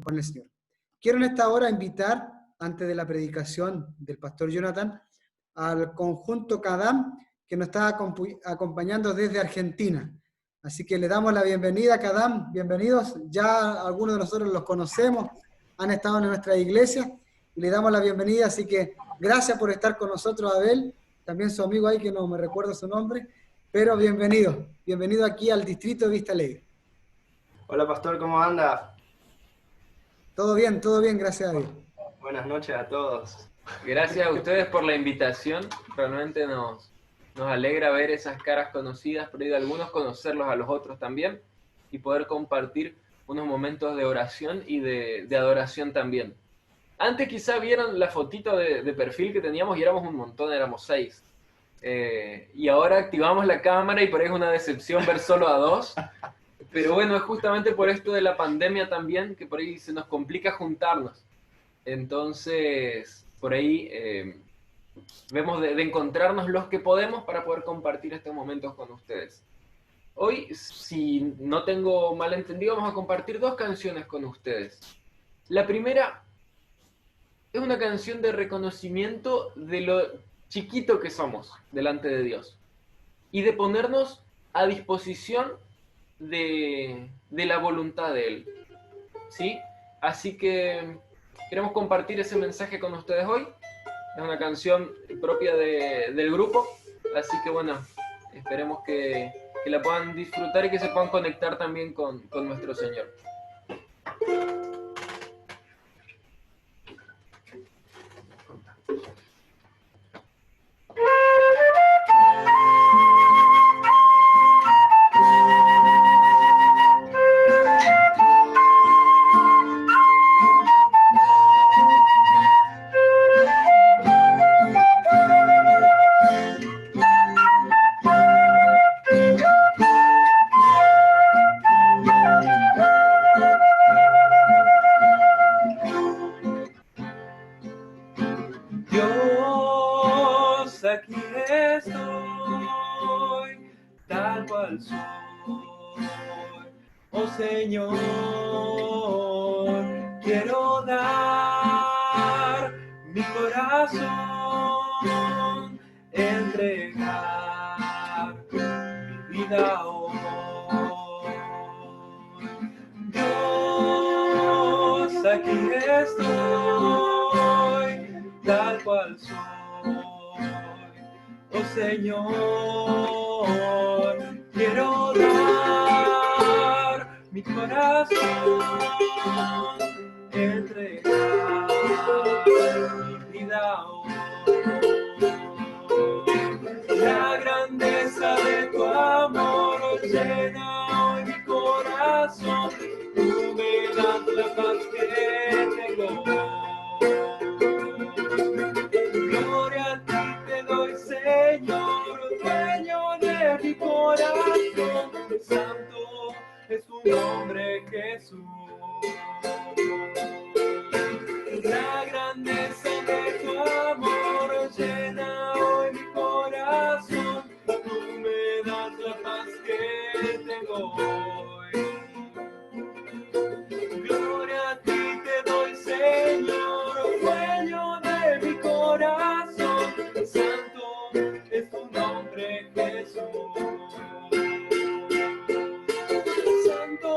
con el Señor. Quiero en esta hora invitar, antes de la predicación del pastor Jonathan, al conjunto Kadam, que nos está acompañando desde Argentina. Así que le damos la bienvenida, Kadam, bienvenidos. Ya algunos de nosotros los conocemos, han estado en nuestra iglesia, y le damos la bienvenida, así que gracias por estar con nosotros, Abel, también su amigo ahí, que no me recuerdo su nombre, pero bienvenido aquí al distrito de Vista Alegre. Hola pastor, ¿cómo anda? Todo bien, gracias a Dios. Buenas noches a todos. Gracias a ustedes por la invitación, realmente nos alegra ver esas caras conocidas, pero de algunos conocerlos a los otros también y poder compartir unos momentos de oración y de adoración también. Antes quizá vieron la fotito de perfil que teníamos y éramos un montón, éramos 6. Y ahora activamos la cámara y por ahí es una decepción ver solo a 2. Pero bueno, es justamente por esto de la pandemia también que por ahí se nos complica juntarnos. Entonces, por ahí vemos de encontrarnos los que podemos para poder compartir estos momentos con ustedes. Hoy, si no tengo mal entendido, vamos a compartir 2 canciones con ustedes. La primera es una canción de reconocimiento de lo chiquito que somos delante de Dios y de ponernos a disposición de la voluntad de Él, ¿sí? Así que queremos compartir ese mensaje con ustedes hoy. Es una canción propia del grupo, así que bueno, esperemos que la puedan disfrutar y que se puedan conectar también con nuestro Señor. Dios, aquí estoy, tal cual soy. Oh Señor, quiero dar mi corazón, entregar mi vida hoy. Dios, aquí estoy, tal cual soy. Oh Señor, quiero dar mi corazón, entregar mi vida hoy. La grandeza de tu amor llena hoy mi corazón. Tú me das la paz que tengo. Gloria a ti te doy, Señor, dueño de mi corazón. Santo es tu nombre, Jesús. La grandeza de tu amor llena hoy mi corazón. Tú me das la paz que tengo hoy. Gloria a ti te doy, Señor, dueño de mi corazón. Santo es tu nombre, Jesús. Santo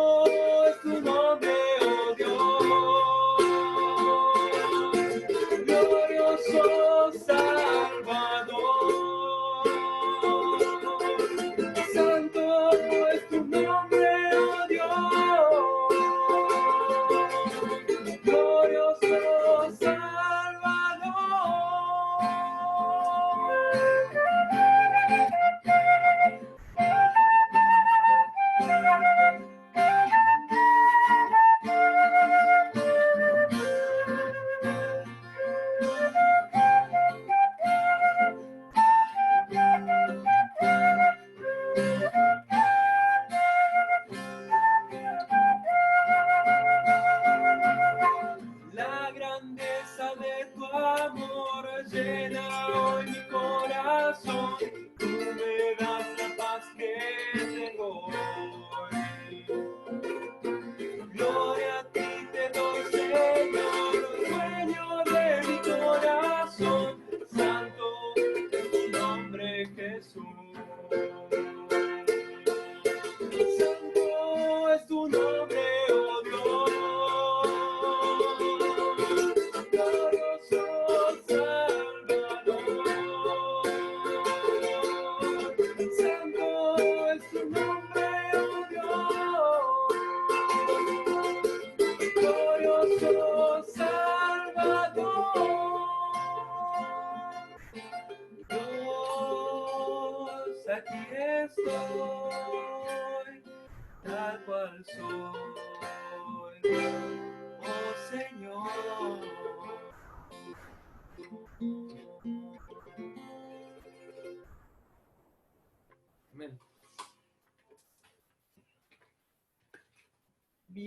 es tu nombre, oh Dios. Glorioso Salvador. Santo es tu nombre, oh Dios. Glorioso Salvador. La grandeza de tu amor llena hoy mi corazón. Tú me das la paz que tengo hoy. Gloria a ti te doy,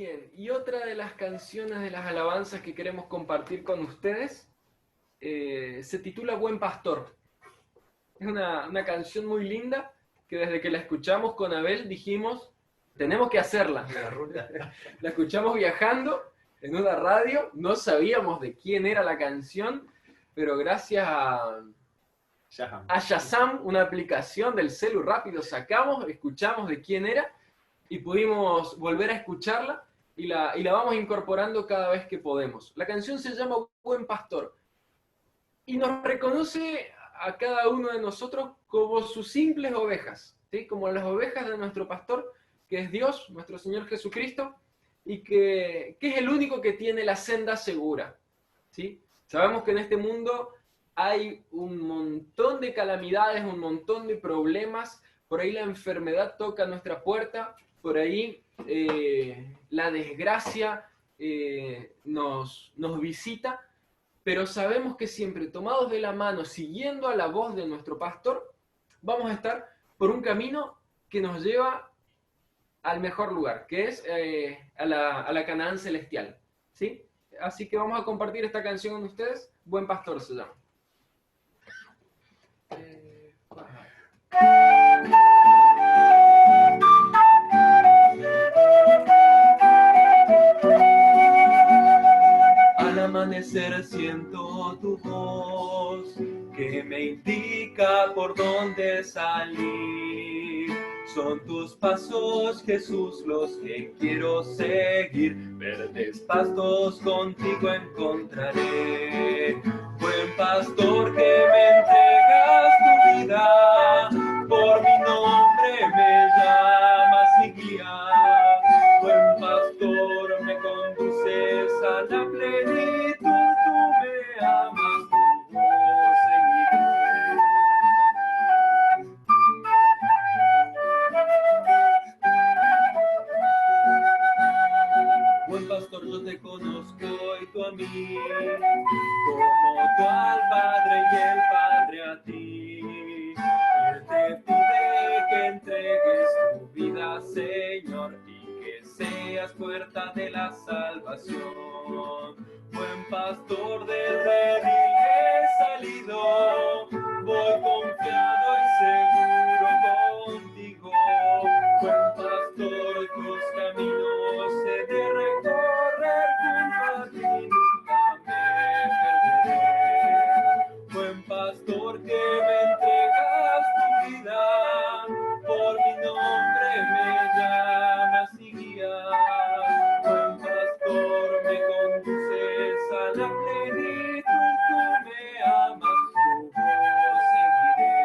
Bien, y otra de las canciones de las alabanzas que queremos compartir con ustedes se titula Buen Pastor. Es una canción muy linda que desde que la escuchamos con Abel dijimos, tenemos que hacerla. La escuchamos viajando en una radio, no sabíamos de quién era la canción, pero gracias a Shazam, una aplicación del celu rápido, escuchamos de quién era y pudimos volver a escucharla y la vamos incorporando cada vez que podemos. La canción se llama Buen Pastor y nos reconoce a cada uno de nosotros como sus simples ovejas, ¿sí? Como las ovejas de nuestro pastor, que es Dios, nuestro Señor Jesucristo, y que es el único que tiene la senda segura, ¿sí? Sabemos que en este mundo hay un montón de calamidades, un montón de problemas, por ahí la enfermedad toca nuestra puerta, por ahí la desgracia nos visita, pero sabemos que siempre tomados de la mano, siguiendo a la voz de nuestro pastor, vamos a estar por un camino que nos lleva al mejor lugar, que es a la Canaán celestial, ¿sí? Así que vamos a compartir esta canción con ustedes. Buen Pastor se llama. Al amanecer siento tu voz que me indica por dónde salir. Son tus pasos, Jesús, los que quiero seguir. Verdes pastos contigo encontraré. Buen pastor que me entregas tu vida, por mi nombre me llamas y guías. Buen pastor, me conduces a la plenitud, tú me amas, tu voz seguiré. Buen pastor, yo te conozco y tú a mí, como tú al Padre y el Padre a ti. Él te pide que entregues tu vida, Señor, y que seas puerta de la salvación. Buen pastor, del redil he salido, voy confiado y seguro contigo. Buen pastor, tus caminos he de recorrer, junto a ti nunca me perderé. Buen pastor, que me entregas tu vida, por mi nombre me llamas y guías. Buen pastor, me conduces a la plenitud, tú me amas, tu voz seguiré.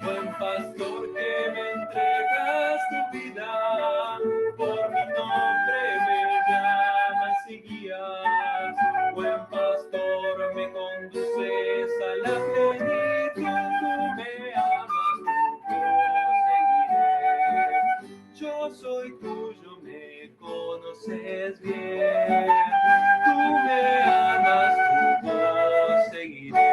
Buen pastor, que me entregas tu vida, por mi nombre me llamas y guías. Buen pastor, me conduces a la plenitud, tú me amas, tu voz seguiré. Yo soy tuyo, me conoces bien, tú me amas, tu voz seguiré.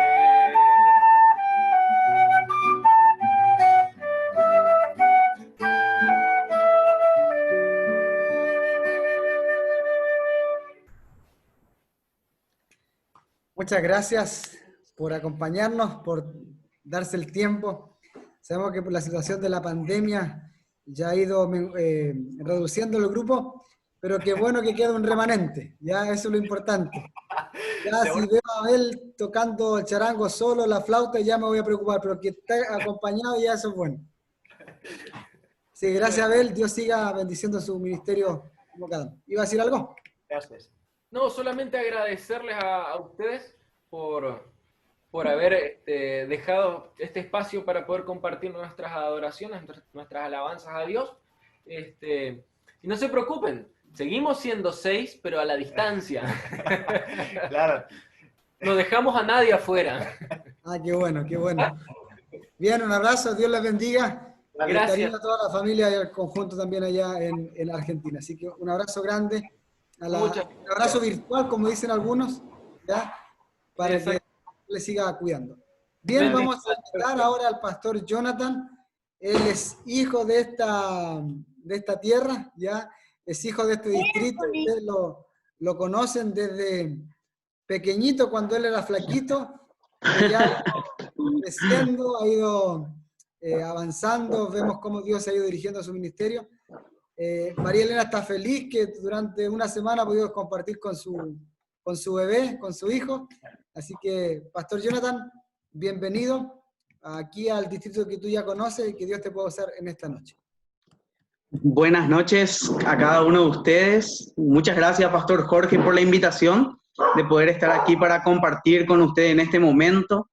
Muchas gracias por acompañarnos, por darse el tiempo. Sabemos que por la situación de la pandemia ya ha ido reduciendo el grupo, pero qué bueno que queda un remanente, ya eso es lo importante. Ya si veo a él tocando el charango solo, la flauta, ya me voy a preocupar, pero que esté acompañado ya eso es bueno. Sí, gracias Abel, Dios siga bendiciendo su ministerio como cada uno. ¿Iba a decir algo? Gracias. No, solamente agradecerles a ustedes por haber dejado este espacio para poder compartir nuestras adoraciones, nuestras alabanzas a Dios. Y no se preocupen, seguimos siendo 6, pero a la distancia. Claro. No dejamos a nadie afuera. Ah, qué bueno, qué bueno. Bien, un abrazo, Dios les bendiga. El Gracias. cariño a toda la familia y al conjunto también allá en Argentina. Así que un abrazo grande, un abrazo virtual, como dicen algunos, ¿ya? Para Exacto. que le siga cuidando. Bien, vamos a invitar ahora al pastor Jonathan. Él es hijo de esta tierra, ¿ya? Es hijo de este distrito. Ustedes lo conocen desde pequeñito, cuando él era flaquito, pero ya ha ido creciendo, ha ido avanzando. Vemos cómo Dios ha ido dirigiendo su ministerio. María Elena está feliz que durante una semana ha podido compartir con su bebé, con su hijo. Así que, Pastor Jonathan, bienvenido aquí al distrito que tú ya conoces y que Dios te pueda usar en esta noche. Buenas noches a cada uno de ustedes. Muchas gracias, Pastor Jorge, por la invitación de poder estar aquí para compartir con ustedes en este momento.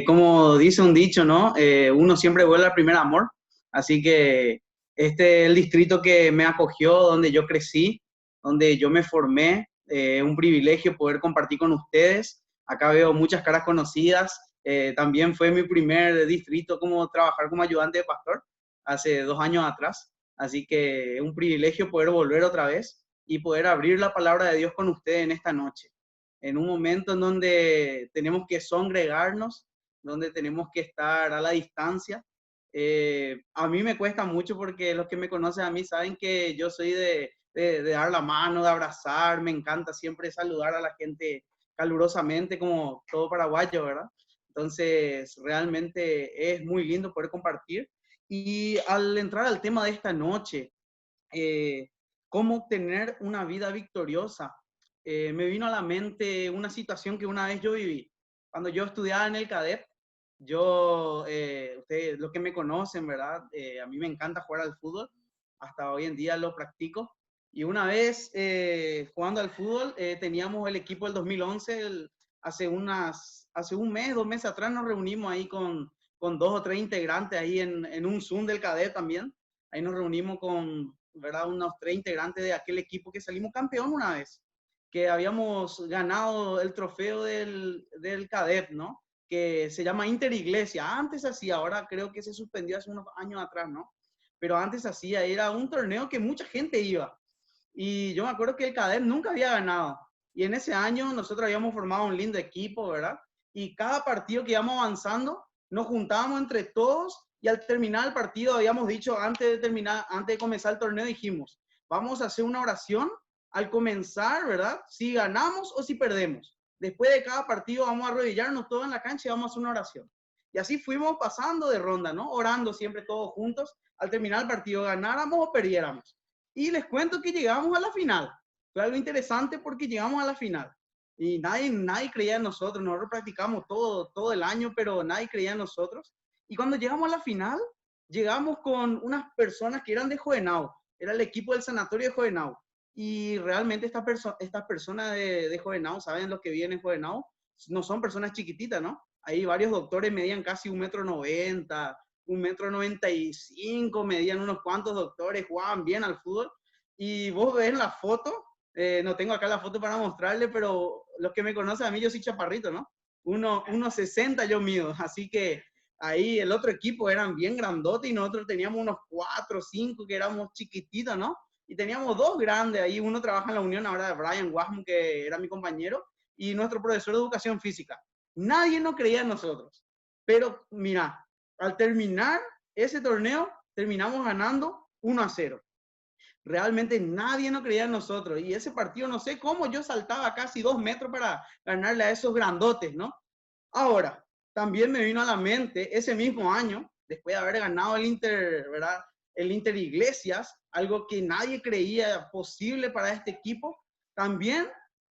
Como dice un dicho, ¿no? Uno siempre vuelve al primer amor. Así que este es el distrito que me acogió, donde yo crecí, donde yo me formé. Un privilegio poder compartir con ustedes. Acá veo muchas caras conocidas. También fue mi primer distrito como trabajar como ayudante de pastor hace 2 años atrás. Así que es un privilegio poder volver otra vez y poder abrir la palabra de Dios con ustedes en esta noche. En un momento en donde tenemos que congregarnos, donde tenemos que estar a la distancia. A mí me cuesta mucho porque los que me conocen a mí saben que yo soy de dar la mano, de abrazar. Me encanta siempre saludar a la gente calurosamente como todo paraguayo, ¿verdad? Entonces, realmente es muy lindo poder compartir. Y al entrar al tema de esta noche, cómo obtener una vida victoriosa, me vino a la mente una situación que una vez yo viví. Cuando yo estudiaba en el CADEP, ustedes, los que me conocen, ¿verdad? A mí me encanta jugar al fútbol, hasta hoy en día lo practico. Y una vez jugando al fútbol, teníamos el equipo del 2011, hace un mes, 2 meses atrás nos reunimos ahí con 2 o 3 integrantes ahí en un Zoom del CADEP también. Ahí nos reunimos con, ¿verdad?, unos 3 integrantes de aquel equipo que salimos campeón una vez, que habíamos ganado el trofeo del CADEP, ¿no? Que se llama Interiglesia. Antes hacía, ahora creo que se suspendió hace unos años atrás, ¿no? Pero antes hacía, era un torneo que mucha gente iba. Y yo me acuerdo que el CADEP nunca había ganado. Y en ese año nosotros habíamos formado un lindo equipo, ¿verdad? Y cada partido que íbamos avanzando, nos juntábamos entre todos y al terminar el partido habíamos dicho, antes de comenzar el torneo, dijimos, vamos a hacer una oración al comenzar, ¿verdad? Si ganamos o si perdemos. Después de cada partido vamos a arrodillarnos todos en la cancha y vamos a hacer una oración. Y así fuimos pasando de ronda, ¿no? Orando siempre todos juntos. Al terminar el partido, ganáramos o perdiéramos. Y les cuento que llegamos a la final. Fue algo interesante porque llegamos a la final. Y nadie creía en nosotros. Nosotros practicamos todo el año, pero nadie creía en nosotros. Y cuando llegamos a la final, llegamos con unas personas que eran de Juvenao. Era el equipo del sanatorio de Juvenao. Y realmente estas personas de Juvenao, ¿saben lo que viene en Juvenao? No son personas chiquititas, ¿no? Ahí varios doctores medían casi 1,90 m, 1,95 m, medían unos cuantos doctores, jugaban bien al fútbol. Y vos ves la foto, no tengo acá la foto para mostrarle, pero los que me conocen a mí, yo soy chaparrito, ¿no? 1,60 yo mido, así que ahí el otro equipo eran bien grandotes y nosotros teníamos unos 4 o 5 que éramos chiquititos, ¿no? Y teníamos 2 grandes ahí, uno trabaja en la Unión ahora, Brian Wasm, que era mi compañero, y nuestro profesor de educación física. Nadie nos creía en nosotros, pero mira, al terminar ese torneo, terminamos ganando 1-0. Realmente nadie nos creía en nosotros, y ese partido no sé cómo yo saltaba casi 2 metros para ganarle a esos grandotes, ¿no? Ahora, también me vino a la mente ese mismo año, después de haber ganado el Inter, ¿verdad?, el Interiglesias, algo que nadie creía posible para este equipo, también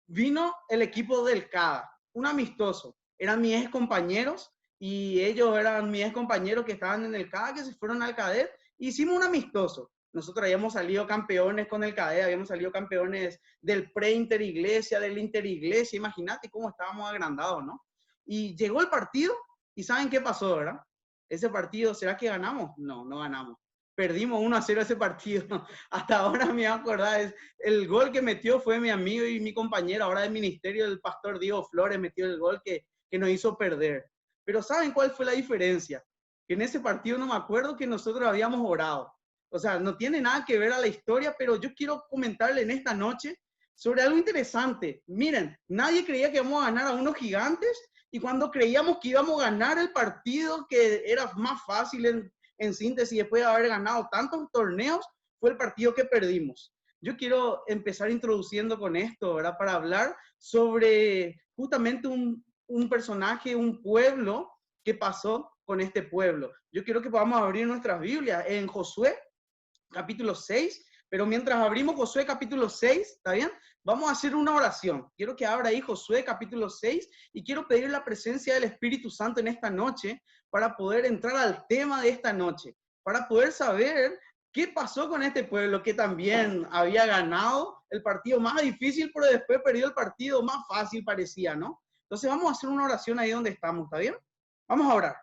vino el equipo del CADA, un amistoso. Eran mis ex compañeros y ellos eran mis ex compañeros que estaban en el CADA, que se fueron al CADET. Hicimos un amistoso. Nosotros habíamos salido campeones con el CADET, habíamos salido campeones del pre-Interiglesia, del Interiglesia. Imagínate cómo estábamos agrandados, ¿no? Y llegó el partido y ¿saben qué pasó, verdad? Ese partido, ¿será que ganamos? No, no ganamos. Perdimos 1-0 ese partido. Hasta ahora me acuerdo, el gol que metió fue mi amigo y mi compañero ahora del ministerio, el pastor Diego Flores, metió el gol que nos hizo perder. Pero ¿saben cuál fue la diferencia? que en ese partido no me acuerdo que nosotros habíamos orado. O sea, no tiene nada que ver a la historia, pero yo quiero comentarle en esta noche sobre algo interesante. Miren, nadie creía que íbamos a ganar a unos gigantes, y cuando creíamos que íbamos a ganar el partido, que era más fácil en síntesis, después de haber ganado tantos torneos, fue el partido que perdimos. Yo quiero empezar introduciendo con esto, ¿verdad? Para hablar sobre justamente un personaje, un pueblo que pasó con este pueblo. Yo quiero que podamos abrir nuestras Biblias en Josué, capítulo 6, pero mientras abrimos Josué capítulo 6, ¿está bien? Vamos a hacer una oración. Quiero que abra ahí Josué capítulo 6 y quiero pedir la presencia del Espíritu Santo en esta noche para poder entrar al tema de esta noche, para poder saber qué pasó con este pueblo que también había ganado el partido más difícil, pero después perdió el partido más fácil, parecía, ¿no? Entonces vamos a hacer una oración ahí donde estamos, ¿está bien? Vamos a orar.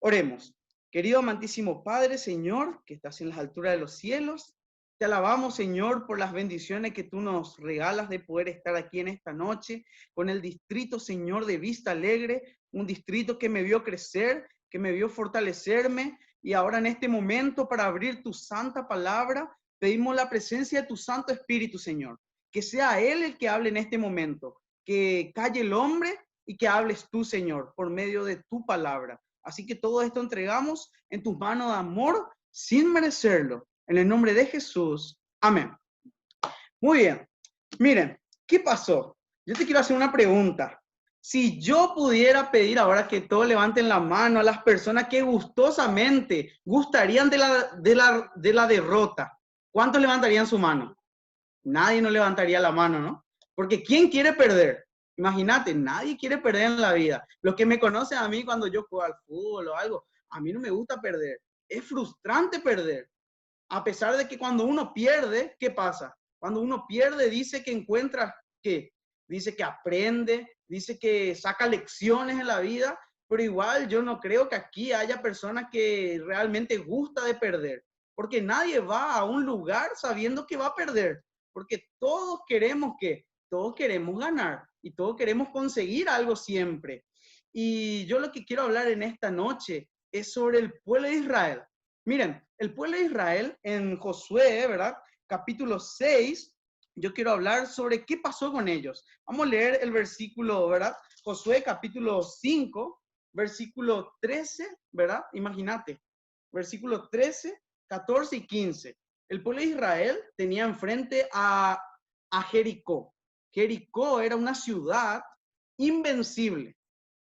Oremos. Querido amantísimo Padre, Señor, que estás en las alturas de los cielos, te alabamos, Señor, por las bendiciones que tú nos regalas de poder estar aquí en esta noche con el distrito, Señor, de Vista Alegre, un distrito que me vio crecer, que me vio fortalecerme, y ahora en este momento para abrir tu santa palabra, pedimos la presencia de tu Santo Espíritu, Señor, que sea Él el que hable en este momento, que calle el hombre y que hables tú, Señor, por medio de tu palabra. Así que todo esto entregamos en tus manos de amor sin merecerlo. En el nombre de Jesús. Amén. Muy bien. Miren, ¿qué pasó? Yo te quiero hacer una pregunta. Si yo pudiera pedir ahora que todos levanten la mano a las personas que gustosamente gustarían de la derrota, ¿cuántos levantarían su mano? Nadie no levantaría la mano, ¿no? Porque ¿quién quiere perder? Imagínate, nadie quiere perder en la vida. Los que me conocen a mí cuando yo juego al fútbol o algo, a mí no me gusta perder. Es frustrante perder. A pesar de que cuando uno pierde, ¿qué pasa? Cuando uno pierde, dice que encuentra, ¿qué? Dice que aprende, dice que saca lecciones en la vida, pero igual yo no creo que aquí haya personas que realmente gusta de perder. Porque nadie va a un lugar sabiendo que va a perder. Porque todos queremos ¿qué? Todos queremos ganar y todos queremos conseguir algo siempre. Y yo lo que quiero hablar en esta noche es sobre el pueblo de Israel. Miren, el pueblo de Israel en Josué, ¿verdad? Capítulo 6, yo quiero hablar sobre qué pasó con ellos. Vamos a leer el versículo, ¿verdad? Josué capítulo 5, versículo 13, ¿verdad? Imagínate, versículo 13, 14 y 15. El pueblo de Israel tenía enfrente a Jericó. Jericó era una ciudad invencible,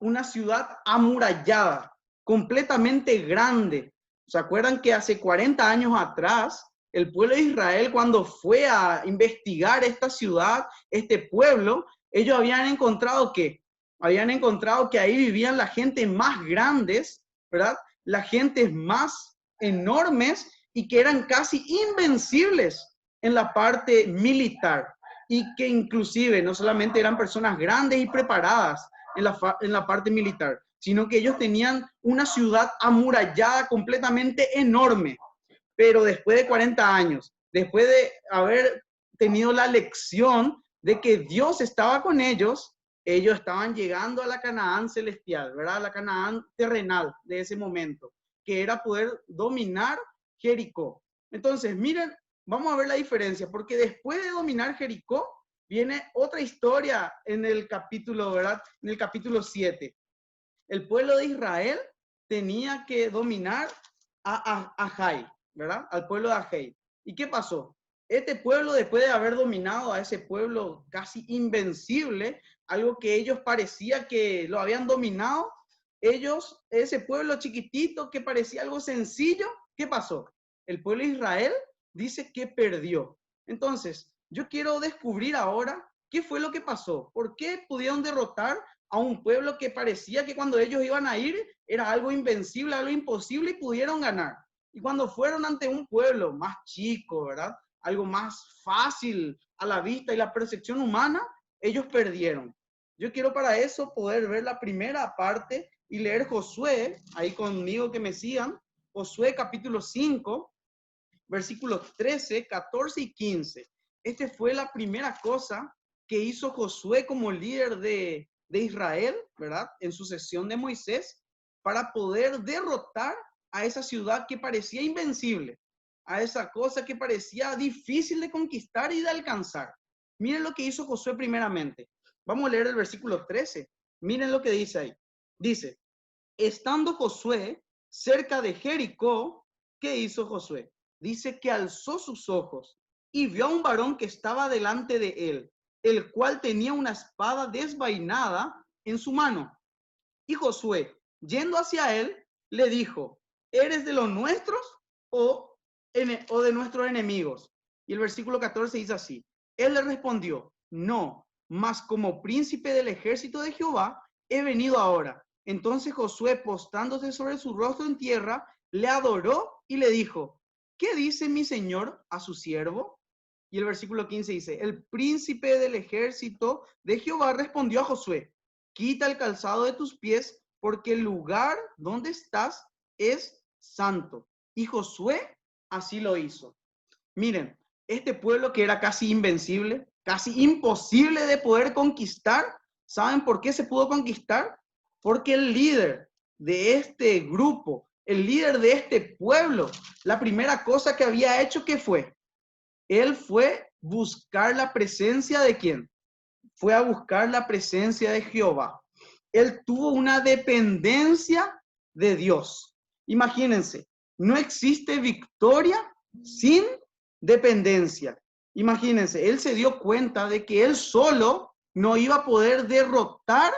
una ciudad amurallada, completamente grande. ¿Se acuerdan que hace 40 años atrás, el pueblo de Israel, cuando fue a investigar esta ciudad, este pueblo, ellos habían encontrado que ahí vivían la gente más grandes, ¿verdad? Las gentes más enormes y que eran casi invencibles en la parte militar, y que inclusive no solamente eran personas grandes y preparadas en la parte militar, sino que ellos tenían una ciudad amurallada completamente enorme. Pero después de 40 años, después de haber tenido la lección de que Dios estaba con ellos, ellos estaban llegando a la Canaán celestial, ¿verdad? La Canaán terrenal de ese momento, que era poder dominar Jericó. Entonces, miren, vamos a ver la diferencia, porque después de dominar Jericó, viene otra historia en el capítulo, ¿verdad? En el capítulo 7. El pueblo de Israel tenía que dominar a Jai, ¿verdad? Al pueblo de Ajai. ¿Y qué pasó? Este pueblo, después de haber dominado a ese pueblo casi invencible, algo que ellos parecía que lo habían dominado, ese pueblo chiquitito que parecía algo sencillo, ¿qué pasó? El pueblo de Israel dice que perdió. Entonces, yo quiero descubrir ahora qué fue lo que pasó. ¿Por qué pudieron derrotar a un pueblo que parecía que cuando ellos iban a ir era algo invencible, algo imposible, y pudieron ganar? Y cuando fueron ante un pueblo más chico, ¿verdad? Algo más fácil a la vista y la percepción humana, ellos perdieron. Yo quiero para eso poder ver la primera parte y leer Josué, ahí conmigo que me sigan, Josué capítulo 5, versículos 13, 14 y 15. Esta fue la primera cosa que hizo Josué como líder de Israel, ¿verdad? En sucesión de Moisés, para poder derrotar a esa ciudad que parecía invencible, a esa cosa que parecía difícil de conquistar y de alcanzar. Miren lo que hizo Josué primeramente. Vamos a leer el versículo 13. Miren lo que dice ahí. Dice, estando Josué cerca de Jericó, ¿qué hizo Josué? Dice que alzó sus ojos y vio a un varón que estaba delante de él, el cual tenía una espada desvainada en su mano. Y Josué, yendo hacia él, le dijo, ¿eres de los nuestros o de nuestros enemigos? Y el versículo 14 dice así, él le respondió, no, mas como príncipe del ejército de Jehová he venido ahora. Entonces Josué, postrándose sobre su rostro en tierra, le adoró y le dijo, ¿qué dice mi señor a su siervo? Y el versículo 15 dice, el príncipe del ejército de Jehová respondió a Josué, quita el calzado de tus pies, porque el lugar donde estás es santo. Y Josué así lo hizo. Miren, este pueblo que era casi invencible, casi imposible de poder conquistar, ¿saben por qué se pudo conquistar? Porque el líder de este grupo, el líder de este pueblo, la primera cosa que había hecho, ¿qué fue? Él fue buscar la presencia de ¿quién? Fue a buscar la presencia de Jehová. Él tuvo una dependencia de Dios. Imagínense, no existe victoria sin dependencia. Imagínense, él se dio cuenta de que él solo no iba a poder derrotar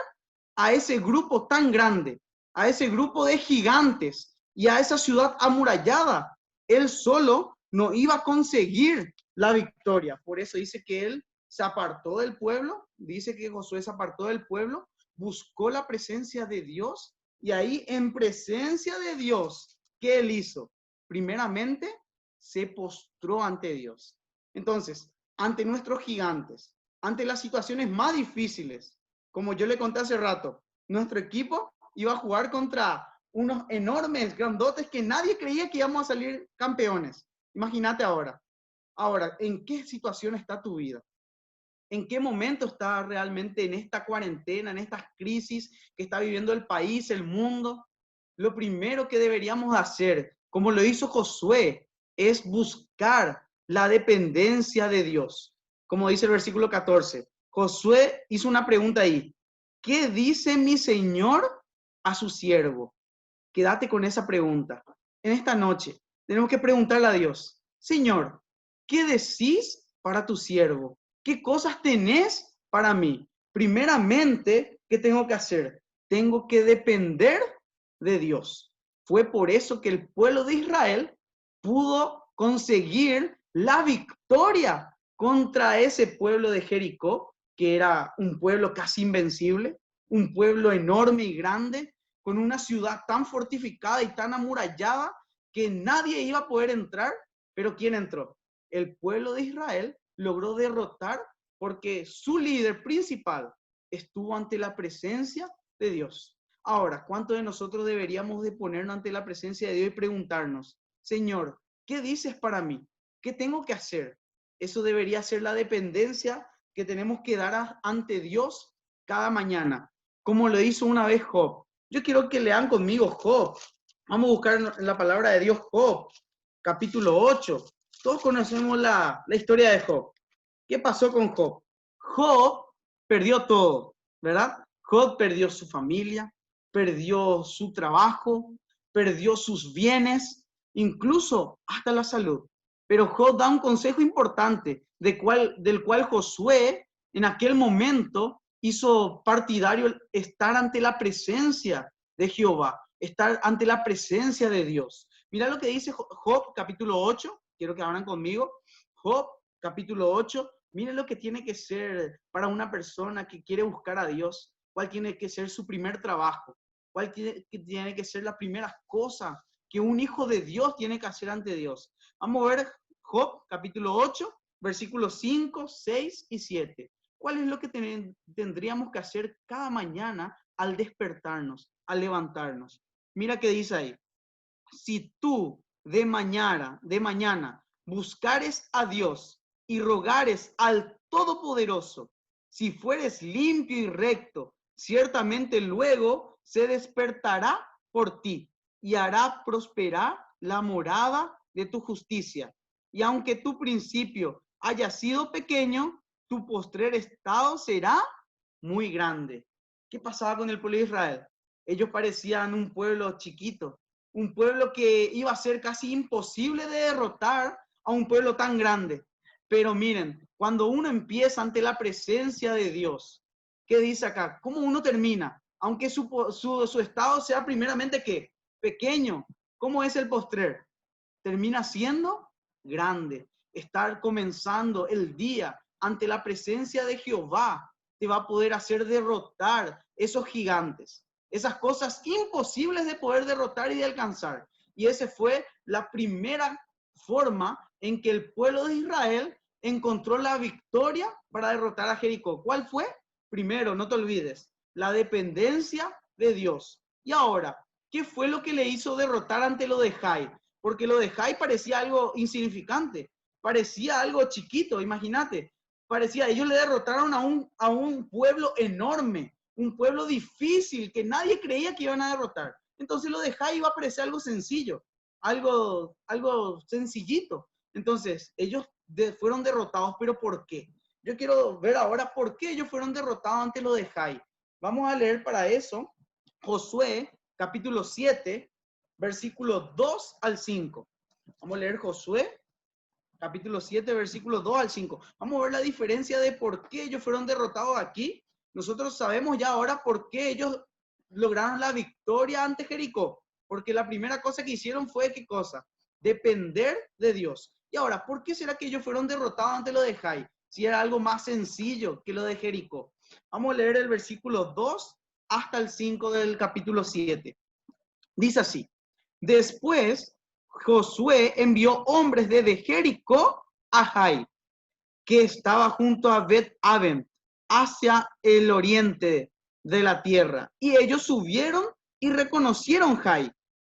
a ese grupo tan grande, a ese grupo de gigantes y a esa ciudad amurallada. Él solo no iba a conseguir la victoria. Por eso dice que él se apartó del pueblo, dice que Josué se apartó del pueblo, buscó la presencia de Dios y ahí en presencia de Dios, ¿qué él hizo? Primeramente, se postró ante Dios. Entonces, ante nuestros gigantes, ante las situaciones más difíciles, como yo le conté hace rato, nuestro equipo iba a jugar contra unos enormes grandotes que nadie creía que íbamos a salir campeones. Imagínate ahora. Ahora, ¿en qué situación está tu vida? ¿En qué momento está realmente en esta cuarentena, en estas crisis que está viviendo el país, el mundo? Lo primero que deberíamos hacer, como lo hizo Josué, es buscar la dependencia de Dios. Como dice el versículo 14, Josué hizo una pregunta ahí. ¿Qué dice mi Señor a su siervo? Quédate con esa pregunta. En esta noche tenemos que preguntarle a Dios, Señor, ¿qué decís para tu siervo? ¿Qué cosas tenés para mí? Primeramente, ¿qué tengo que hacer? Tengo que depender de Dios. Fue por eso que el pueblo de Israel pudo conseguir la victoria contra ese pueblo de Jericó, que era un pueblo casi invencible, un pueblo enorme y grande, con una ciudad tan fortificada y tan amurallada que nadie iba a poder entrar. Pero ¿quién entró? El pueblo de Israel logró derrotar porque su líder principal estuvo ante la presencia de Dios. Ahora, ¿cuántos de nosotros deberíamos de ponernos ante la presencia de Dios y preguntarnos, Señor, ¿qué dices para mí? ¿Qué tengo que hacer? Eso debería ser la dependencia que tenemos que dar ante Dios cada mañana, como lo hizo una vez Job. Yo quiero que lean conmigo Job. Vamos a buscar en la palabra de Dios Job, capítulo 8. Todos conocemos la historia de Job. ¿Qué pasó con Job? Job perdió todo, ¿verdad? Job perdió su familia, perdió su trabajo, perdió sus bienes, incluso hasta la salud. Pero Job da un consejo importante del cual Josué en aquel momento hizo partidario estar ante la presencia de Jehová, estar ante la presencia de Dios. Mira lo que dice Job capítulo 8, quiero que abran conmigo. Job capítulo 8, miren lo que tiene que ser para una persona que quiere buscar a Dios, cuál tiene que ser su primer trabajo, cuál tiene que ser la primera cosa que un hijo de Dios tiene que hacer ante Dios. Vamos a ver Job capítulo 8, versículos 5, 6 y 7. ¿Cuál es lo que tendríamos que hacer cada mañana al despertarnos, al levantarnos? Mira qué dice ahí. Si tú de mañana buscares a Dios y rogares al Todopoderoso, si fueres limpio y recto, ciertamente luego se despertará por ti y hará prosperar la morada de tu justicia. Y aunque tu principio haya sido pequeño, tu postrer estado será muy grande. ¿Qué pasaba con el pueblo de Israel? Ellos parecían un pueblo chiquito, un pueblo que iba a ser casi imposible de derrotar a un pueblo tan grande. Pero miren, cuando uno empieza ante la presencia de Dios, ¿qué dice acá? ¿Cómo uno termina? Aunque su estado sea primeramente ¿qué? Pequeño. ¿Cómo es el postrer? Termina siendo grande. Estar comenzando el día ante la presencia de Jehová te va a poder hacer derrotar esos gigantes, esas cosas imposibles de poder derrotar y de alcanzar. Y esa fue la primera forma en que el pueblo de Israel encontró la victoria para derrotar a Jericó. ¿Cuál fue? Primero, no te olvides, la dependencia de Dios. Y ahora, ¿qué fue lo que le hizo derrotar ante lo de Jai? Porque lo de Jai parecía algo insignificante, parecía algo chiquito, imagínate. Parecía, ellos le derrotaron a un pueblo enorme, un pueblo difícil que nadie creía que iban a derrotar. Entonces lo de Jai iba a parecer algo sencillo, algo sencillito. Entonces ellos fueron derrotados, ¿pero por qué? Yo quiero ver ahora por qué ellos fueron derrotados ante lo de Jai. Vamos a leer para eso Josué, capítulo 7, versículos 2 al 5. Vamos a leer Josué, capítulo 7, versículos 2 al 5. Vamos a ver la diferencia de por qué ellos fueron derrotados aquí. Nosotros sabemos ya ahora por qué ellos lograron la victoria ante Jericó. Porque la primera cosa que hicieron fue, ¿qué cosa? Depender de Dios. Y ahora, ¿por qué será que ellos fueron derrotados ante lo de Jai? Si era algo más sencillo que lo de Jericó. Vamos a leer el versículo 2 hasta el 5 del capítulo 7. Dice así: después Josué envió hombres desde Jericó a Jai, que estaba junto a Bet-Aven, hacia el oriente de la tierra. Y ellos subieron y reconocieron Jai.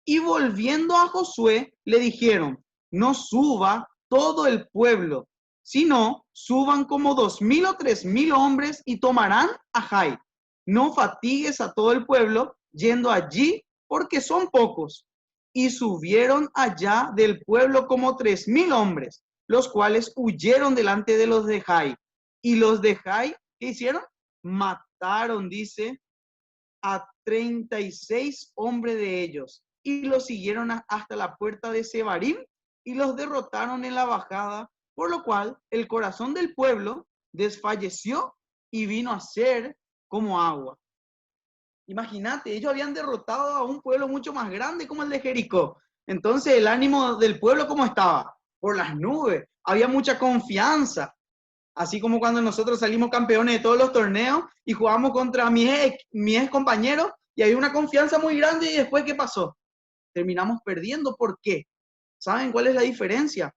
Y volviendo a Josué, le dijeron: no suba todo el pueblo, sino suban como 2,000 o 3,000 hombres y tomarán a Jai. No fatigues a todo el pueblo yendo allí, porque son pocos. Y subieron allá del pueblo como 3,000 hombres, los cuales huyeron delante de los de Jai. Y los de Jai, ¿qué hicieron? Mataron, dice, a 36 hombres de ellos. Y los siguieron hasta la puerta de Sebarim y los derrotaron en la bajada, por lo cual el corazón del pueblo desfalleció y vino a ser como agua. Imagínate, ellos habían derrotado a un pueblo mucho más grande como el de Jericó. Entonces el ánimo del pueblo, ¿cómo estaba? Por las nubes. Había mucha confianza. Así como cuando nosotros salimos campeones de todos los torneos y jugamos contra mis ex compañeros y había una confianza muy grande, y después, ¿qué pasó? Terminamos perdiendo. ¿Por qué? ¿Saben cuál es la diferencia?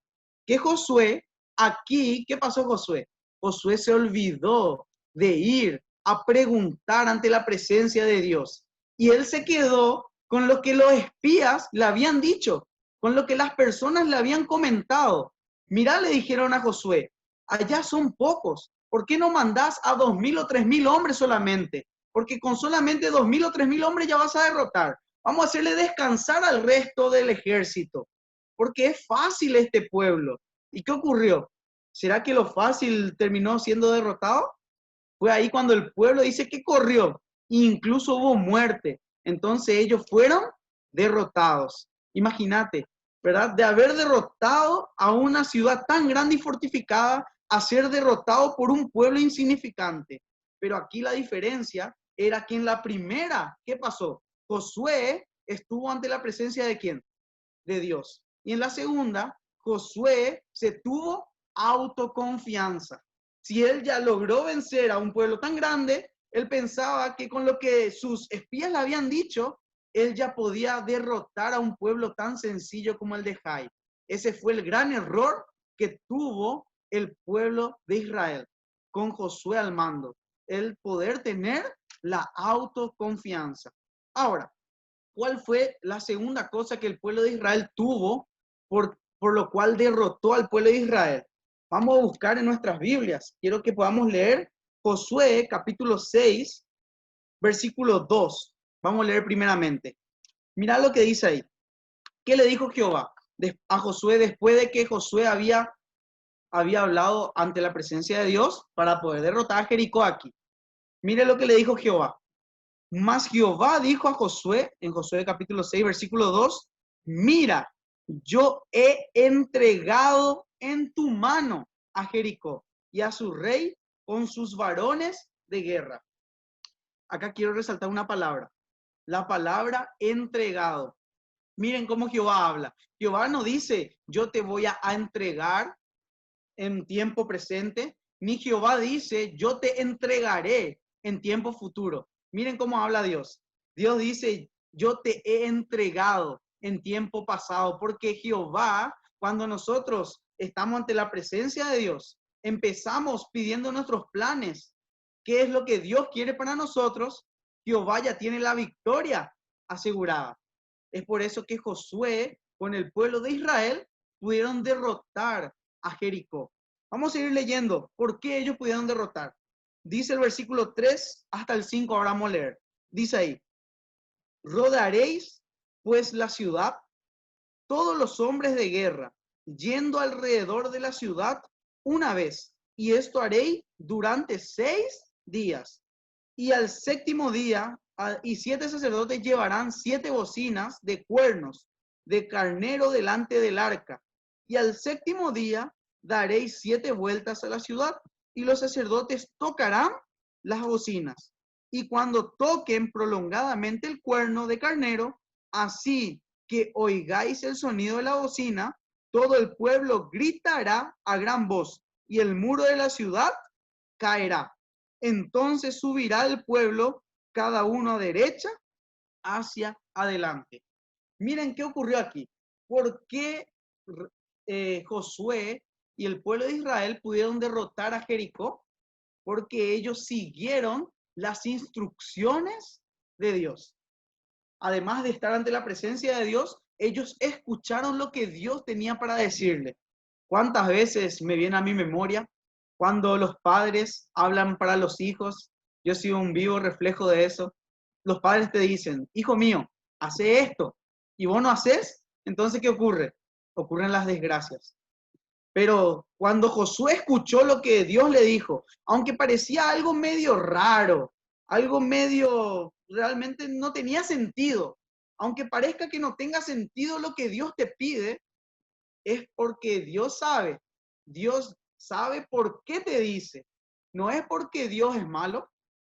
Que Josué, aquí, ¿qué pasó Josué? Josué se olvidó de ir a preguntar ante la presencia de Dios. Y él se quedó con lo que los espías le habían dicho, con lo que las personas le habían comentado. Mirá, le dijeron a Josué, allá son pocos. ¿Por qué no mandás a 2,000 o 3,000 hombres solamente? Porque con solamente 2,000 o 3,000 hombres ya vas a derrotar. Vamos a hacerle descansar al resto del ejército, porque es fácil este pueblo. ¿Y qué ocurrió? ¿Será que lo fácil terminó siendo derrotado? Fue ahí cuando el pueblo dice que corrió, incluso hubo muerte. Entonces ellos fueron derrotados. Imagínate, ¿verdad? De haber derrotado a una ciudad tan grande y fortificada, a ser derrotado por un pueblo insignificante. Pero aquí la diferencia era que en la primera, ¿qué pasó? Josué estuvo ante la presencia de ¿quién? De Dios. Y en la segunda, Josué se tuvo autoconfianza. Si él ya logró vencer a un pueblo tan grande, él pensaba que con lo que sus espías le habían dicho, él ya podía derrotar a un pueblo tan sencillo como el de Jai. Ese fue el gran error que tuvo el pueblo de Israel con Josué al mando, el poder tener la autoconfianza. Ahora, ¿cuál fue la segunda cosa que el pueblo de Israel tuvo por lo cual derrotó al pueblo de Israel? Vamos a buscar en nuestras Biblias. Quiero que podamos leer Josué capítulo 6, versículo 2. Vamos a leer primeramente. Mirá lo que dice ahí. ¿Qué le dijo Jehová a Josué después de que Josué había hablado ante la presencia de Dios para poder derrotar a Jericó aquí? Mire lo que le dijo Jehová. Mas Jehová dijo a Josué, en Josué capítulo 6, versículo 2, mira, yo he entregado en tu mano a Jericó y a su rey con sus varones de guerra. Acá quiero resaltar una palabra, la palabra entregado. Miren cómo Jehová habla. Jehová no dice, yo te voy a entregar en tiempo presente, ni Jehová dice, yo te entregaré en tiempo futuro. Miren cómo habla Dios. Dios dice, yo te he entregado en tiempo pasado, porque Jehová, cuando nosotros estamos ante la presencia de Dios, empezamos pidiendo nuestros planes, qué es lo que Dios quiere para nosotros, Jehová ya tiene la victoria asegurada. Es por eso que Josué con el pueblo de Israel pudieron derrotar a Jericó. Vamos a seguir leyendo por qué ellos pudieron derrotar. Dice el versículo 3 hasta el 5, ahora vamos a leer. Dice ahí, rodearéis pues la ciudad, todos los hombres de guerra, yendo alrededor de la ciudad una vez, y esto haréis durante 6 días. Y al séptimo día, y 7 sacerdotes llevarán 7 bocinas de cuernos de carnero delante del arca. Y al séptimo día daréis 7 vueltas a la ciudad, y los sacerdotes tocarán las bocinas. Y cuando toquen prolongadamente el cuerno de carnero, así que oigáis el sonido de la bocina, todo el pueblo gritará a gran voz, y el muro de la ciudad caerá. Entonces subirá el pueblo, cada uno a derecha, hacia adelante. Miren qué ocurrió aquí. ¿Por qué Josué y el pueblo de Israel pudieron derrotar a Jericó? Porque ellos siguieron las instrucciones de Dios. Además de estar ante la presencia de Dios, ellos escucharon lo que Dios tenía para decirle. ¿Cuántas veces me viene a mi memoria cuando los padres hablan para los hijos? Yo he sido un vivo reflejo de eso. Los padres te dicen, hijo mío, hace esto, y vos no haces, entonces ¿qué ocurre? Ocurren las desgracias. Pero cuando Josué escuchó lo que Dios le dijo, aunque parecía algo medio raro, algo medio, realmente no tenía sentido, aunque parezca que no tenga sentido lo que Dios te pide, es porque Dios sabe por qué te dice. No es porque Dios es malo,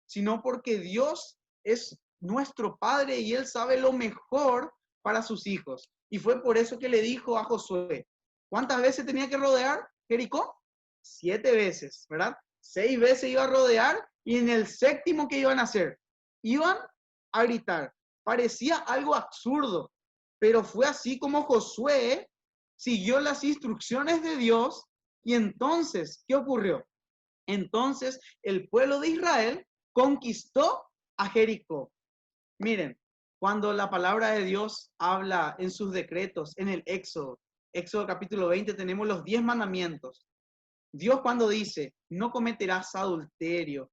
sino porque Dios es nuestro Padre y Él sabe lo mejor para sus hijos. Y fue por eso que le dijo a Josué, ¿cuántas veces tenía que rodear Jericó? 7 veces, ¿verdad? 6 veces iba a rodear y en el séptimo, ¿qué iban a hacer? Iban a gritar. Parecía algo absurdo, pero fue así como Josué siguió las instrucciones de Dios y entonces, ¿qué ocurrió? Entonces el pueblo de Israel conquistó a Jericó. Miren, cuando la palabra de Dios habla en sus decretos, en el Éxodo capítulo 20, tenemos los 10 mandamientos. Dios cuando dice, no cometerás adulterio,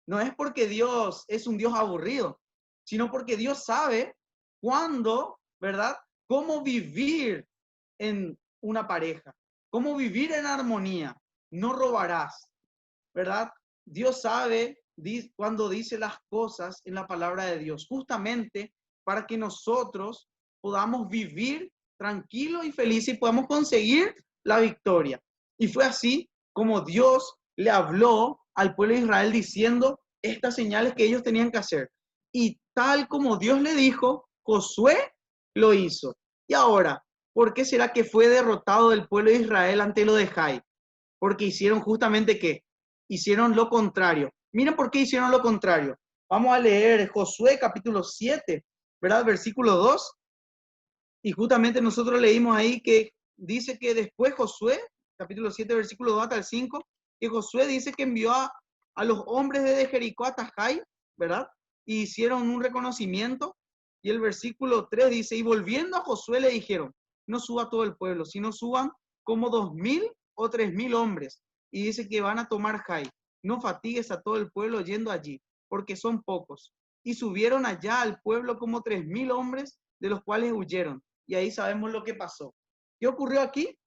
no es porque Dios es un Dios aburrido, sino porque Dios sabe cuándo, ¿verdad? Cómo vivir en una pareja, cómo vivir en armonía. No robarás, ¿verdad? Dios sabe cuando dice las cosas en la palabra de Dios, justamente para que nosotros podamos vivir tranquilos y felices y podamos conseguir la victoria. Y fue así como Dios le habló al pueblo de Israel diciendo estas señales que ellos tenían que hacer. Y tal como Dios le dijo, Josué lo hizo. Y ahora, ¿por qué será que fue derrotado el pueblo de Israel ante lo de Jai? Porque hicieron justamente ¿qué? Hicieron lo contrario. Miren por qué hicieron lo contrario. Vamos a leer Josué capítulo 7, ¿verdad? Versículo 2. Y justamente nosotros leímos ahí que dice que después Josué, capítulo 7, versículo 2 hasta el 5, que Josué dice que envió a los hombres de Jericó hasta Jai, ¿verdad? Y hicieron un reconocimiento. Y el versículo 3 dice, y volviendo a Josué le dijeron, no suba todo el pueblo, sino suban como 2,000 o 3,000 hombres. Y dice que van a tomar Jai. No fatigues a todo el pueblo yendo allí, porque son pocos. Y subieron allá al pueblo como 3,000 hombres de los cuales huyeron. Y ahí sabemos lo que pasó. ¿Qué ocurrió aquí?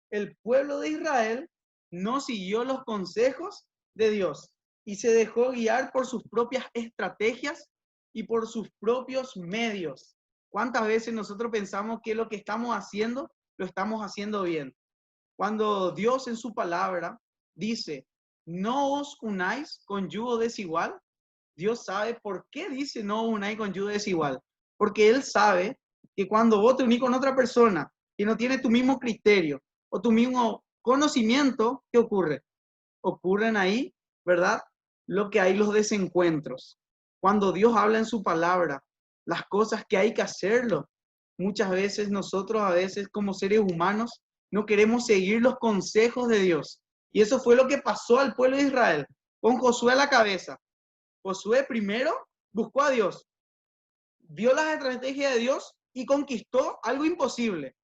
El pueblo de Israel no siguió los consejos de Dios y se dejó guiar por sus propias estrategias y por sus propios medios. ¿Cuántas veces nosotros pensamos que lo que estamos haciendo, lo estamos haciendo bien? Cuando Dios en su palabra dice, no os unáis con yugo desigual, Dios sabe por qué dice no os unáis con yugo desigual. Porque Él sabe que cuando vos te unís con otra persona que no tiene tu mismo criterio o tu mismo conocimiento, ¿qué ocurre? Ocurren ahí, ¿verdad? Lo que hay los desencuentros. Cuando Dios habla en su palabra, las cosas que hay que hacerlo, muchas veces nosotros, a veces como seres humanos, no queremos seguir los consejos de Dios. Y eso fue lo que pasó al pueblo de Israel, con Josué a la cabeza. Josué primero buscó a Dios, vio las estrategias de Dios y conquistó algo imposible.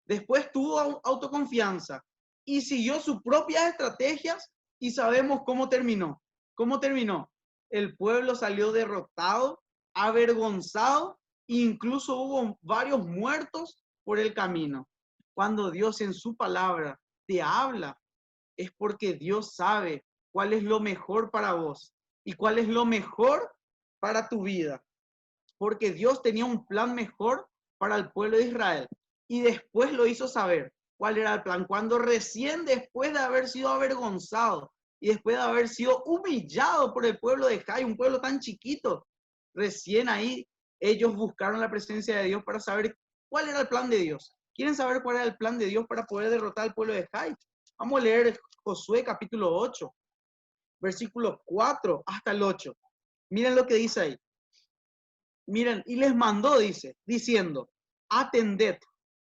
Después tuvo autoconfianza y siguió sus propias estrategias y sabemos cómo terminó. ¿Cómo terminó? El pueblo salió derrotado, avergonzado, e incluso hubo varios muertos por el camino. Cuando Dios en su palabra te habla, es porque Dios sabe cuál es lo mejor para vos y cuál es lo mejor para tu vida. Porque Dios tenía un plan mejor para el pueblo de Israel y después lo hizo saber cuál era el plan. Cuando recién después de haber sido avergonzado y después de haber sido humillado por el pueblo de Jai, un pueblo tan chiquito, recién ahí ellos buscaron la presencia de Dios para saber cuál era el plan de Dios. ¿Quieren saber cuál era el plan de Dios para poder derrotar al pueblo de Jai? Vamos a leer Josué capítulo 8, versículos 4 hasta el 8. Miren lo que dice ahí. Miren, y les mandó, dice, diciendo, atended,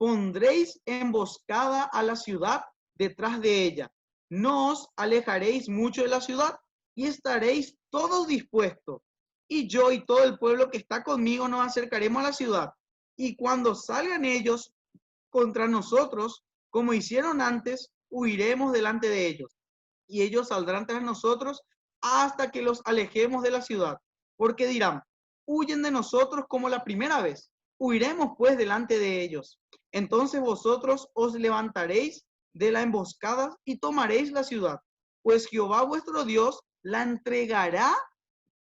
pondréis emboscada a la ciudad detrás de ella. No os alejaréis mucho de la ciudad y estaréis todos dispuestos. Y yo y todo el pueblo que está conmigo nos acercaremos a la ciudad. Y cuando salgan ellos contra nosotros, como hicieron antes, huiremos delante de ellos. Y ellos saldrán tras nosotros hasta que los alejemos de la ciudad. Porque dirán, huyen de nosotros como la primera vez. Huiremos pues delante de ellos. Entonces vosotros os levantaréis de la emboscada y tomaréis la ciudad, pues Jehová vuestro Dios la entregará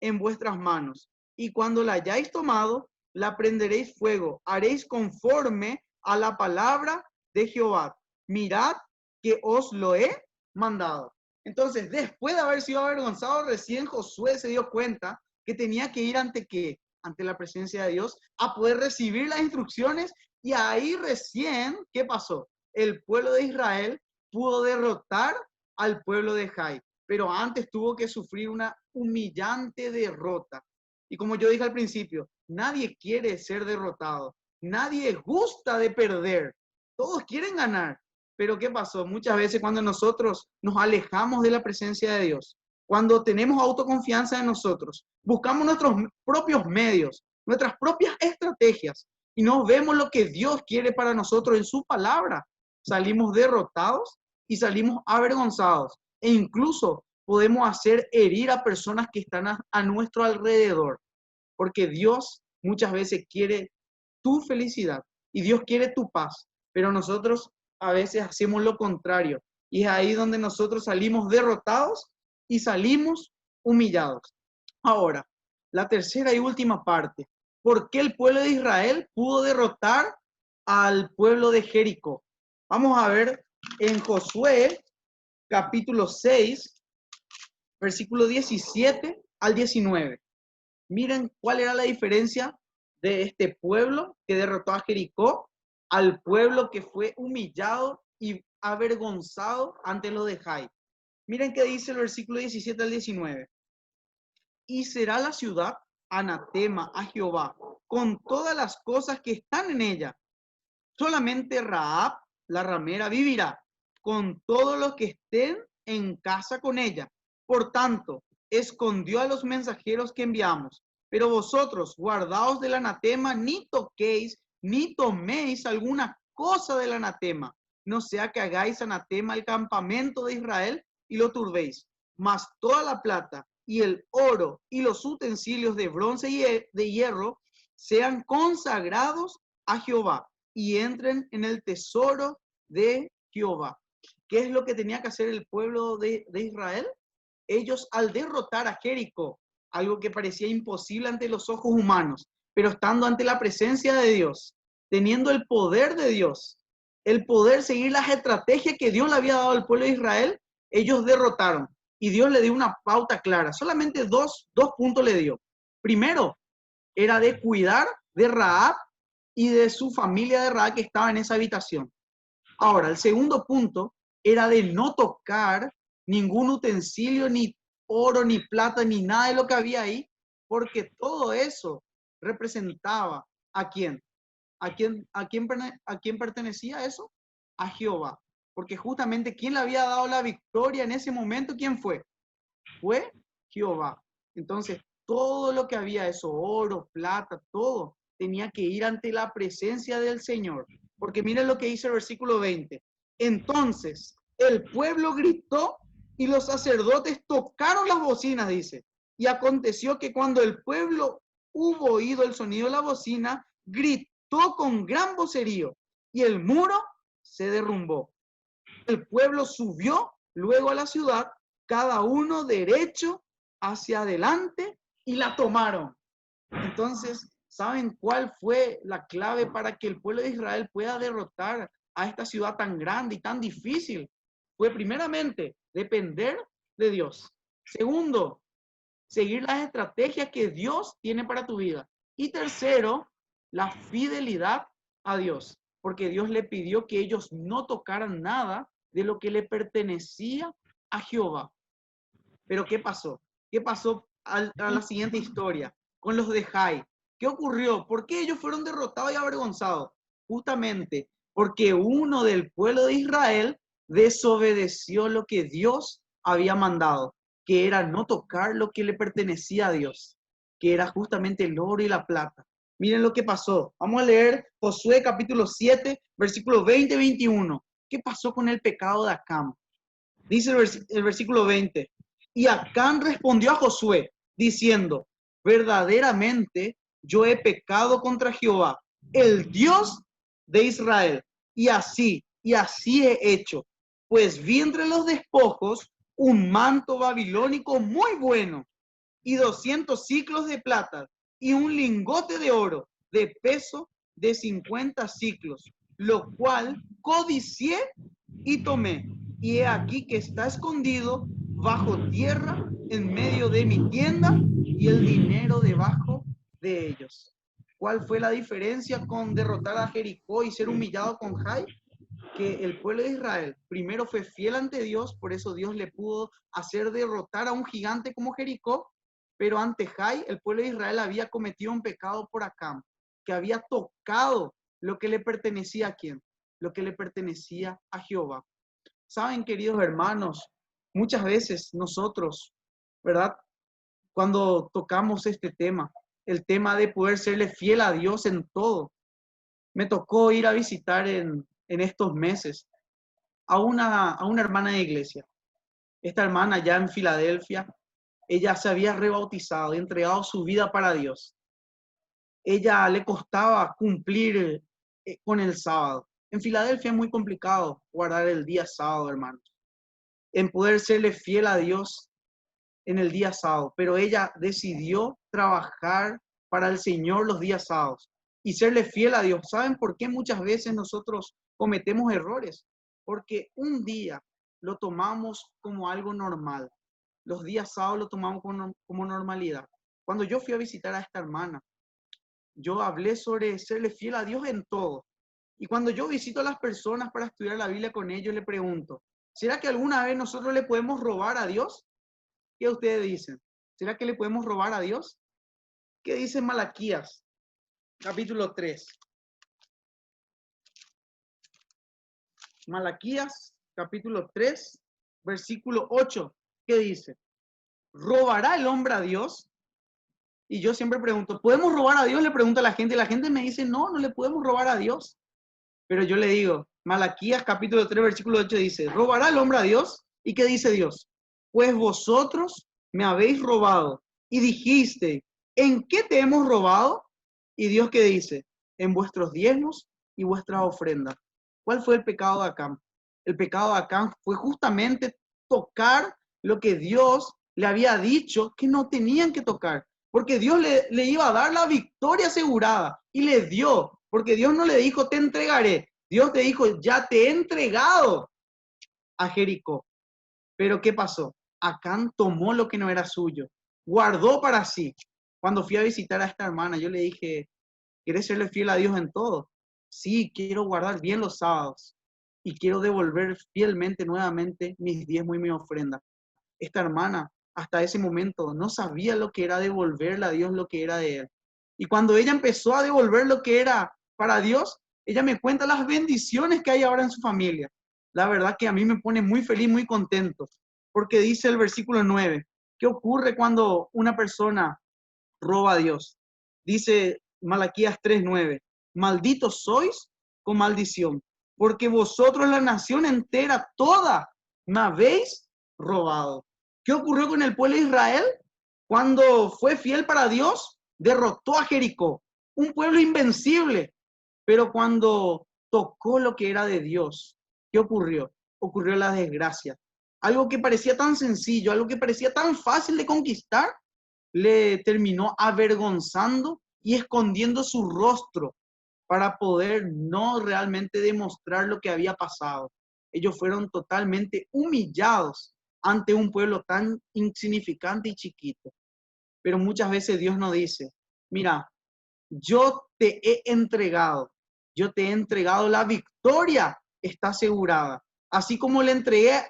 en vuestras manos. Y cuando la hayáis tomado, la prenderéis fuego. Haréis conforme a la palabra de Jehová. Mirad que os lo he mandado. Entonces, después de haber sido avergonzado, recién Josué se dio cuenta que tenía que ir ante la presencia de Dios, a poder recibir las instrucciones, y ahí recién, ¿qué pasó? El pueblo de Israel pudo derrotar al pueblo de Jai, pero antes tuvo que sufrir una humillante derrota. Y como yo dije al principio, nadie quiere ser derrotado, nadie gusta de perder, todos quieren ganar. Pero ¿qué pasó? Muchas veces cuando nosotros nos alejamos de la presencia de Dios, cuando tenemos autoconfianza en nosotros, buscamos nuestros propios medios, nuestras propias estrategias y no vemos lo que Dios quiere para nosotros en su palabra, salimos derrotados y salimos avergonzados e incluso podemos hacer herir a personas que están a nuestro alrededor, porque Dios muchas veces quiere tu felicidad y Dios quiere tu paz, pero nosotros a veces hacemos lo contrario y es ahí donde nosotros salimos derrotados y salimos humillados. Ahora, la tercera y última parte. ¿Por qué el pueblo de Israel pudo derrotar al pueblo de Jericó? Vamos a ver en Josué, capítulo 6, versículo 17 al 19. Miren cuál era la diferencia de este pueblo que derrotó a Jericó al pueblo que fue humillado y avergonzado ante los de Jai. Miren qué dice el versículo 17 al 19. Y será la ciudad anatema a Jehová con todas las cosas que están en ella. Solamente Rahab, la ramera, vivirá con todos los que estén en casa con ella. Por tanto, escondió a los mensajeros que enviamos. Pero vosotros guardaos del anatema, ni toquéis, ni toméis alguna cosa del anatema. No sea que hagáis anatema al campamento de Israel y lo turbéis. Mas toda la plata y el oro y los utensilios de bronce y de hierro sean consagrados a Jehová y entren en el tesoro de Jehová. ¿Qué es lo que tenía que hacer el pueblo de Israel? Ellos, al derrotar a Jericó, algo que parecía imposible ante los ojos humanos, pero estando ante la presencia de Dios, teniendo el poder de Dios, el poder seguir las estrategias que Dios le había dado al pueblo de Israel, ellos derrotaron. Y Dios le dio una pauta clara. Solamente dos puntos le dio. Primero, era de cuidar de Rahab y de su familia de Rahab que estaba en esa habitación. Ahora, el segundo punto era de no tocar ningún utensilio, ni oro, ni plata, ni nada de lo que había ahí, porque todo eso representaba ¿a quién? ¿A quién pertenecía eso? A Jehová. Porque justamente quien le había dado la victoria en ese momento, ¿quién fue? Fue Jehová. Entonces, todo lo que había, eso, oro, plata, todo, tenía que ir ante la presencia del Señor. Porque miren lo que dice el versículo 20. Entonces, el pueblo gritó y los sacerdotes tocaron las bocinas, dice. Y aconteció que cuando el pueblo hubo oído el sonido de la bocina, gritó con gran vocerío y el muro se derrumbó. El pueblo subió luego a la ciudad, cada uno derecho hacia adelante, y la tomaron. Entonces, ¿saben cuál fue la clave para que el pueblo de Israel pueda derrotar a esta ciudad tan grande y tan difícil? Fue primeramente depender de Dios. Segundo, seguir las estrategias que Dios tiene para tu vida. Y tercero, la fidelidad a Dios, porque Dios le pidió que ellos no tocaran nada de lo que le pertenecía a Jehová. Pero ¿qué pasó? ¿Qué pasó a la siguiente historia con los de Jai? ¿Qué ocurrió? ¿Por qué ellos fueron derrotados y avergonzados? Justamente porque uno del pueblo de Israel desobedeció lo que Dios había mandado, que era no tocar lo que le pertenecía a Dios, que era justamente el oro y la plata. Miren lo que pasó. Vamos a leer Josué capítulo 7, versículos 20 y 21. ¿Qué pasó con el pecado de Acán? Dice el versículo 20. Y Acán respondió a Josué, diciendo, verdaderamente yo he pecado contra Jehová, el Dios de Israel, y así he hecho. Pues vi entre los despojos un manto babilónico muy bueno, y 200 siclos de plata, y un lingote de oro de peso de 50 siclos, lo cual codicié y tomé. Y he aquí que está escondido bajo tierra en medio de mi tienda, y el dinero debajo de ellos. ¿Cuál fue la diferencia con derrotar a Jericó y ser humillado con Jai? Que el pueblo de Israel primero fue fiel ante Dios, por eso Dios le pudo hacer derrotar a un gigante como Jericó, pero ante Jai el pueblo de Israel había cometido un pecado por Acán, que había tocado lo que le pertenecía a quién, lo que le pertenecía a Jehová. Saben, queridos hermanos, muchas veces nosotros, ¿verdad? Cuando tocamos este tema, el tema de poder serle fiel a Dios en todo, me tocó ir a visitar en estos meses a una hermana de iglesia. Esta hermana ya en Filadelfia, ella se había rebautizado y entregado su vida para Dios. Ella le costaba cumplir con el sábado. En Filadelfia es muy complicado guardar el día sábado, hermanos. En poder serle fiel a Dios en el día sábado. Pero ella decidió trabajar para el Señor los días sábados y serle fiel a Dios. ¿Saben por qué muchas veces nosotros cometemos errores? Porque un día lo tomamos como algo normal. Los días sábados lo tomamos como normalidad. Cuando yo fui a visitar a esta hermana, yo hablé sobre serle fiel a Dios en todo. Y cuando yo visito a las personas para estudiar la Biblia con ellos, le pregunto, ¿será que alguna vez nosotros le podemos robar a Dios? ¿Qué ustedes dicen? ¿Será que le podemos robar a Dios? ¿Qué dice Malaquías, capítulo 3? Malaquías, capítulo 3, versículo 8. ¿Qué dice? ¿Robará el hombre a Dios? Y yo siempre pregunto, ¿podemos robar a Dios? Le pregunto a la gente, y la gente me dice, no, no le podemos robar a Dios. Pero yo le digo, Malaquías capítulo 3, versículo 8 dice, ¿robará el hombre a Dios? ¿Y qué dice Dios? Pues vosotros me habéis robado y dijiste, ¿en qué te hemos robado? ¿Y Dios qué dice? En vuestros diezmos y vuestras ofrendas. ¿Cuál fue el pecado de Acán? El pecado de Acán fue justamente tocar lo que Dios le había dicho que no tenían que tocar, porque Dios le iba a dar la victoria asegurada y le dio, porque Dios no le dijo te entregaré, Dios te dijo ya te he entregado a Jericó. Pero ¿qué pasó? Acán tomó lo que no era suyo, guardó para sí. Cuando fui a visitar a esta hermana, yo le dije, ¿quieres serle fiel a Dios en todo? Sí, quiero guardar bien los sábados y quiero devolver fielmente nuevamente mis diezmos y mi ofrenda. Esta hermana hasta ese momento no sabía lo que era devolverle a Dios lo que era de él. Y cuando ella empezó a devolver lo que era para Dios, ella me cuenta las bendiciones que hay ahora en su familia. La verdad que a mí me pone muy feliz, muy contento, porque dice el versículo 9, ¿qué ocurre cuando una persona roba a Dios? Dice Malaquías 3:9, malditos sois con maldición, porque vosotros la nación entera toda me habéis robado. ¿Qué ocurrió con el pueblo de Israel? Cuando fue fiel para Dios, derrotó a Jericó, un pueblo invencible, pero cuando tocó lo que era de Dios, ¿qué ocurrió? Ocurrió la desgracia. Algo que parecía tan sencillo, algo que parecía tan fácil de conquistar, le terminó avergonzando y escondiendo su rostro para poder no realmente demostrar lo que había pasado. Ellos fueron totalmente humillados ante un pueblo tan insignificante y chiquito. Pero muchas veces Dios nos dice, mira, yo te he entregado la victoria, está asegurada. Así como le entregué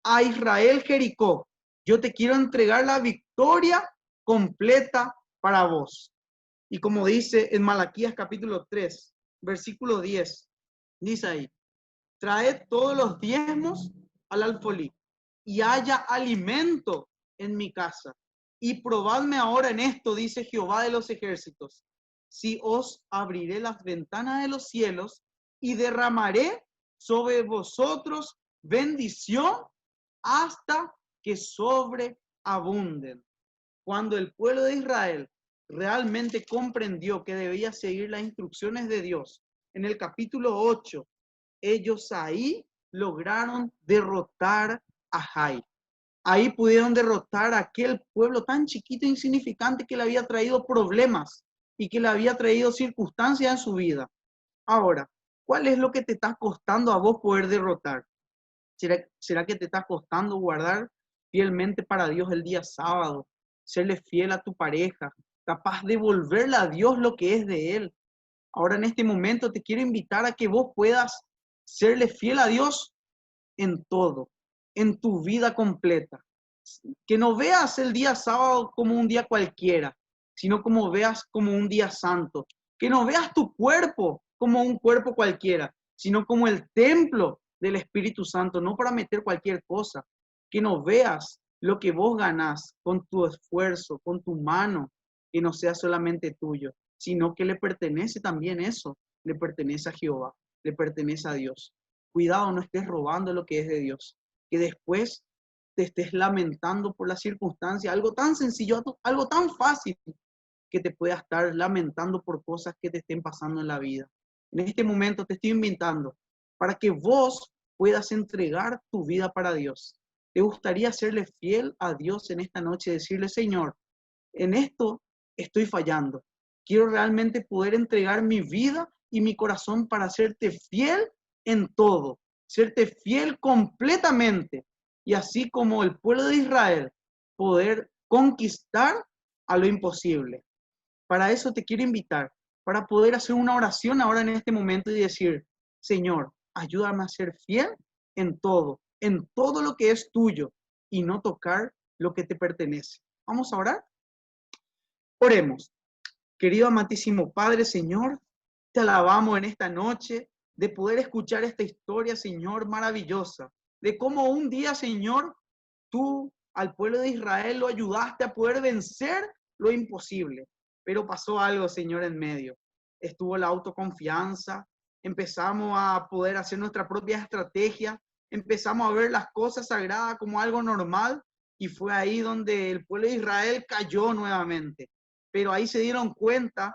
a Israel Jericó, yo te quiero entregar la victoria completa para vos. Y como dice en Malaquías capítulo 3, versículo 10, dice ahí, traed todos los diezmos al alfolí y haya alimento en mi casa. Y probadme ahora en esto, dice Jehová de los ejércitos, si os abriré las ventanas de los cielos y derramaré sobre vosotros bendición hasta que sobreabunden. Cuando el pueblo de Israel realmente comprendió que debía seguir las instrucciones de Dios, en el capítulo 8, ellos ahí lograron derrotar a Jai. Ahí pudieron derrotar a aquel pueblo tan chiquito e insignificante que le había traído problemas y que le había traído circunstancias en su vida. Ahora, ¿cuál es lo que te está costando a vos poder derrotar? ¿Será que te está costando guardar fielmente para Dios el día sábado? Serle fiel a tu pareja, capaz de devolverle a Dios lo que es de Él. Ahora en este momento te quiero invitar a que vos puedas serle fiel a Dios en todo, en tu vida completa. Que no veas el día sábado como un día cualquiera, sino como veas como un día santo. Que no veas tu cuerpo como un cuerpo cualquiera, sino como el templo del Espíritu Santo, no para meter cualquier cosa. Que no veas lo que vos ganás con tu esfuerzo, con tu mano, que no sea solamente tuyo, sino que le pertenece también eso, le pertenece a Jehová, le pertenece a Dios. Cuidado, no estés robando lo que es de Dios, que después te estés lamentando por la circunstancia, algo tan sencillo, algo tan fácil, que te puedas estar lamentando por cosas que te estén pasando en la vida. En este momento te estoy invitando para que vos puedas entregar tu vida para Dios. ¿Te gustaría serle fiel a Dios en esta noche? Decirle, Señor, en esto estoy fallando. Quiero realmente poder entregar mi vida y mi corazón para serte fiel en todo, serte fiel completamente. Y así como el pueblo de Israel, poder conquistar a lo imposible. Para eso te quiero invitar, para poder hacer una oración ahora en este momento y decir, Señor, ayúdame a ser fiel en todo lo que es tuyo y no tocar lo que te pertenece. ¿Vamos a orar? Oremos. Querido amantísimo Padre, Señor, te alabamos en esta noche de poder escuchar esta historia, Señor, maravillosa, de cómo un día, Señor, tú al pueblo de Israel lo ayudaste a poder vencer lo imposible. Pero pasó algo, Señor, en medio. Estuvo la autoconfianza, empezamos a poder hacer nuestra propia estrategia, empezamos a ver las cosas sagradas como algo normal y fue ahí donde el pueblo de Israel cayó nuevamente. Pero ahí se dieron cuenta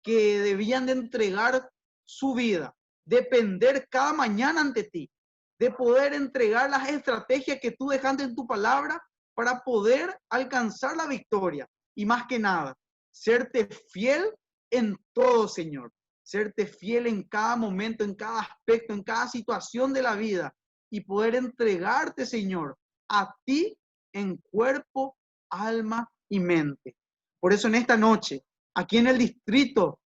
que debían de entregar su vida, depender cada mañana ante ti, de poder entregar las estrategias que tú dejaste en tu palabra para poder alcanzar la victoria. Y más que nada, serte fiel en todo, Señor. Serte fiel en cada momento, en cada aspecto, en cada situación de la vida. Y poder entregarte, Señor, a ti en cuerpo, alma y mente. Por eso en esta noche, aquí en el distrito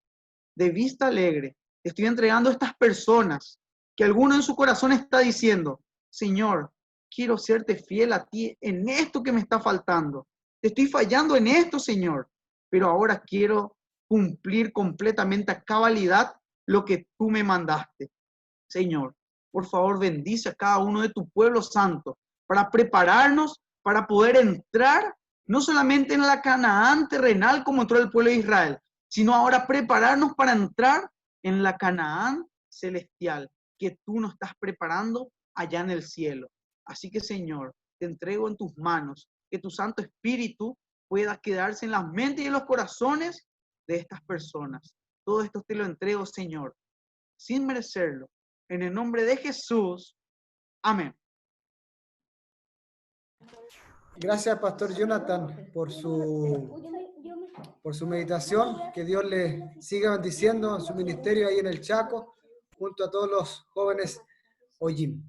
de Vista Alegre, estoy entregando a estas personas que alguno en su corazón está diciendo, Señor, quiero serte fiel a ti en esto que me está faltando. Te estoy fallando en esto, Señor, pero ahora quiero cumplir completamente a cabalidad lo que tú me mandaste. Señor, por favor, bendice a cada uno de tu pueblo santo para prepararnos para poder entrar no solamente en la Canaán terrenal como entró el pueblo de Israel, sino ahora prepararnos para entrar en la Canaán celestial que tú nos estás preparando allá en el cielo. Así que, Señor, te entrego en tus manos, que tu Santo Espíritu pueda quedarse en las mentes y en los corazones de estas personas. Todo esto te lo entrego, Señor, sin merecerlo. En el nombre de Jesús. Amén. Gracias, Pastor Jonathan, por su meditación. Que Dios le siga bendiciendo en su ministerio ahí en el Chaco, junto a todos los jóvenes Ojim.